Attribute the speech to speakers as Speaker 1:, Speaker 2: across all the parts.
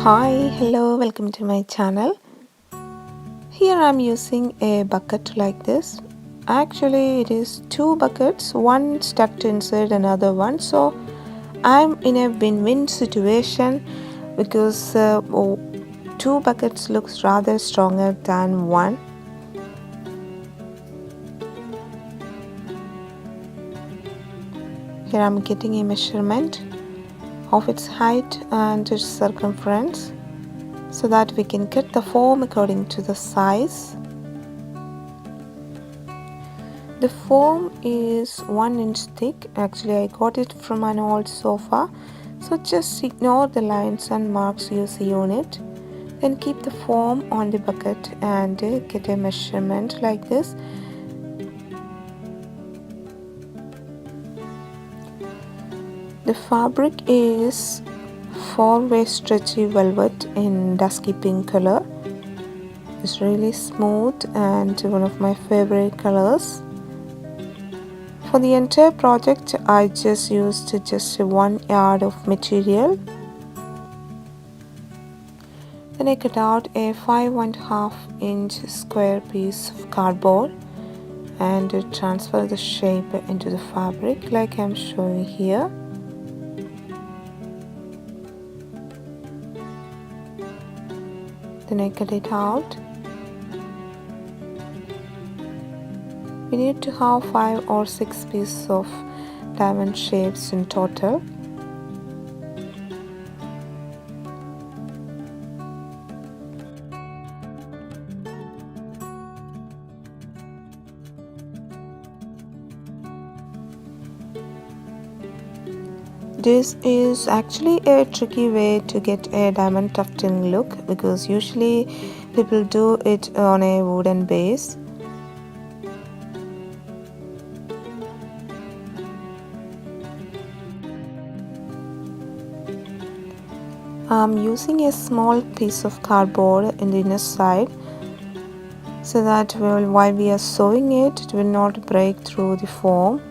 Speaker 1: Hi, hello, welcome to my channel. Here I'm using a bucket like this. Actually, it is two buckets, one stuck inside another one. So I'm in a win-win situation because two buckets looks rather stronger than one. Here I'm getting a measurement of its height and its circumference so that we can cut the foam according to the size. The foam is 1 inch thick. Actually, I got it from an old sofa. So just ignore the lines and marks you see on it. Then keep the foam on the bucket and get a measurement like this. The fabric is 4-way stretchy velvet in dusky pink color. It's really smooth and one of my favorite colors. For the entire project, I just used just 1 yard of material. Then I cut out a 5.5 inch square piece of cardboard and transfer the shape into the fabric like I'm showing here. Then I cut it out. We need to have 5 or 6 pieces of diamond shapes in total. This is actually a tricky way to get a diamond tufting look because usually people do it on a wooden base. I'm using a small piece of cardboard in the inner side so that while we are sewing it, it will not break through the foam.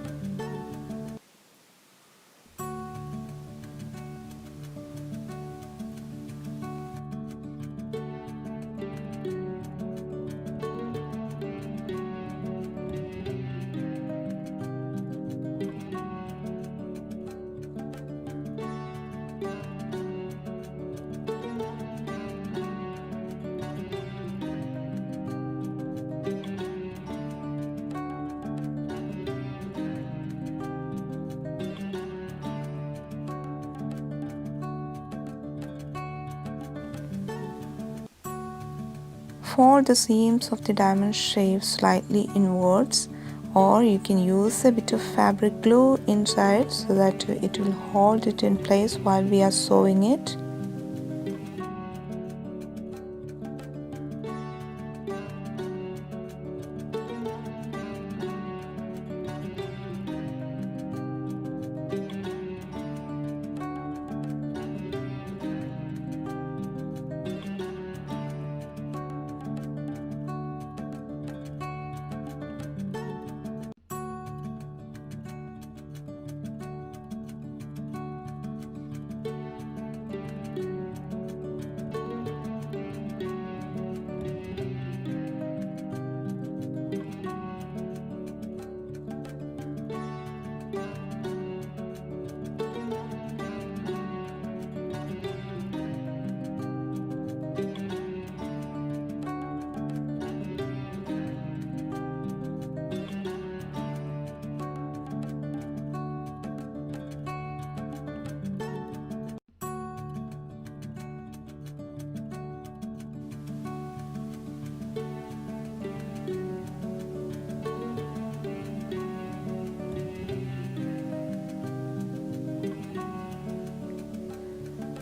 Speaker 1: Fold the seams of the diamond shape slightly inwards, or you can use a bit of fabric glue inside so that it will hold it in place while we are sewing it.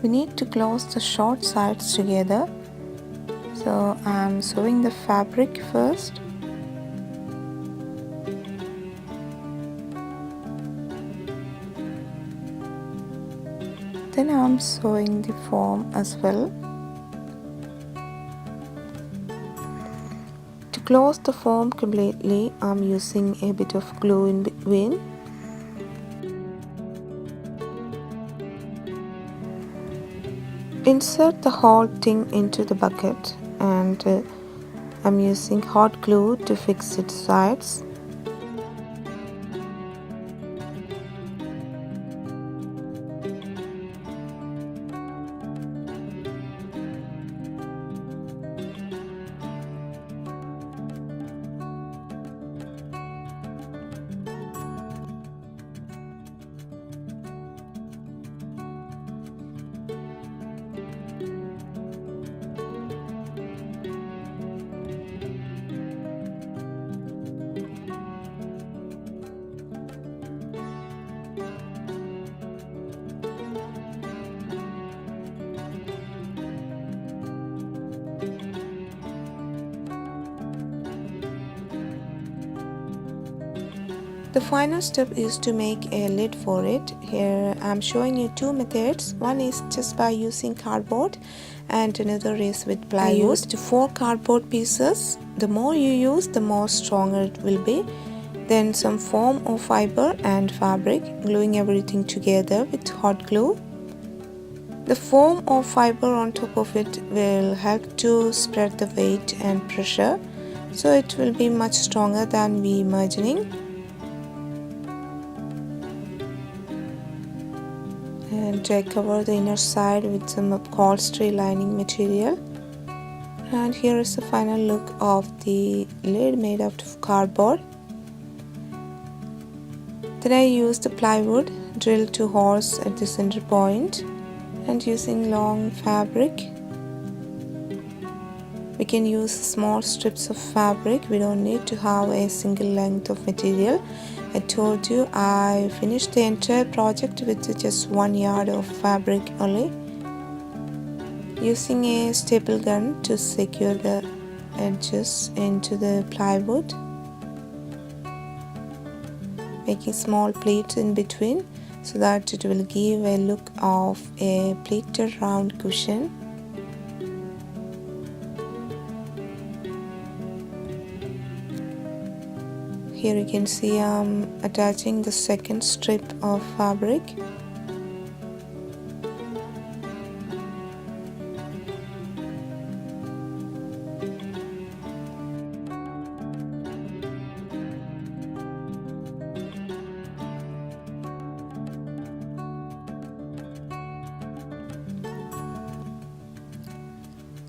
Speaker 1: We need to close the short sides together. So I'm sewing the fabric first. Then I'm sewing the foam as well. To close the foam completely, I'm using a bit of glue in between. insert the whole thing into the bucket, and I'm using hot glue to fix its sides. The final step is to make a lid for it. Here I'm showing you two methods. One is just by using cardboard and another is with plywood. I used 4 cardboard pieces. The more you use, the more stronger it will be. Then some foam or fiber and fabric, gluing everything together with hot glue. The foam or fiber on top of it will help to spread the weight and pressure, so it will be much stronger than we imagining. And I cover the inner side with some upholstery lining material. And here is the final look of the lid made out of cardboard. Then I used the plywood drilled 2 holes at the center point, and using long fabric. We can use small strips of fabric. We don't need to have a single length of material. I told you I finished the entire project with just 1 yard of fabric only. Using a staple gun to secure the edges into the plywood. Making small pleats in between so that it will give a look of a pleated round cushion. Here you can see I'm attaching the second strip of fabric.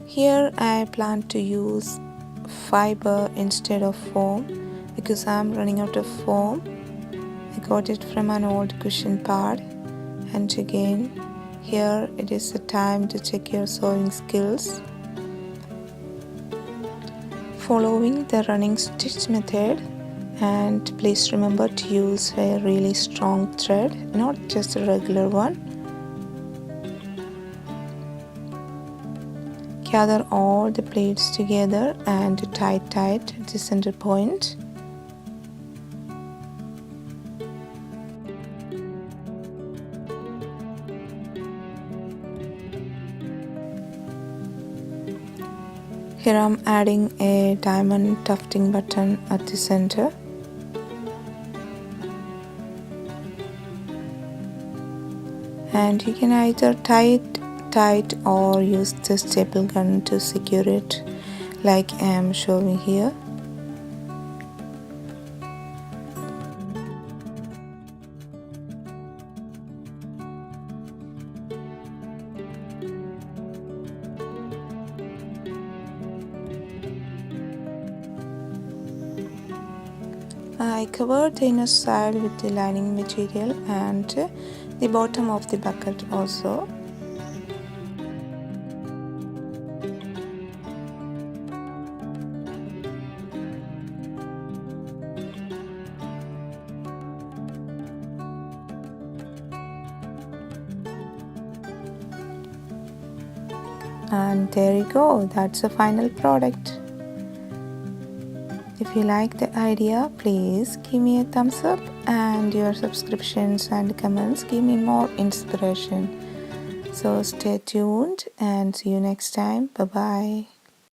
Speaker 1: Here I plan to use fiber instead of foam, because I'm running out of foam. I got it from an old cushion pad. And again, here it is the time to check your sewing skills. Following the running stitch method, and please remember to use a really strong thread, not just a regular one. Gather all the plates together and tie tight at the center point. Here I'm adding a diamond tufting button at the center. And you can either tie it tight or use the staple gun to secure it, like I am showing here. I covered the inner side with the lining material and the bottom of the bucket also. And there you go, that's the final product. If you like the idea, please give me a thumbs up, and your subscriptions and comments give me more inspiration. So stay tuned and see you next time. Bye bye.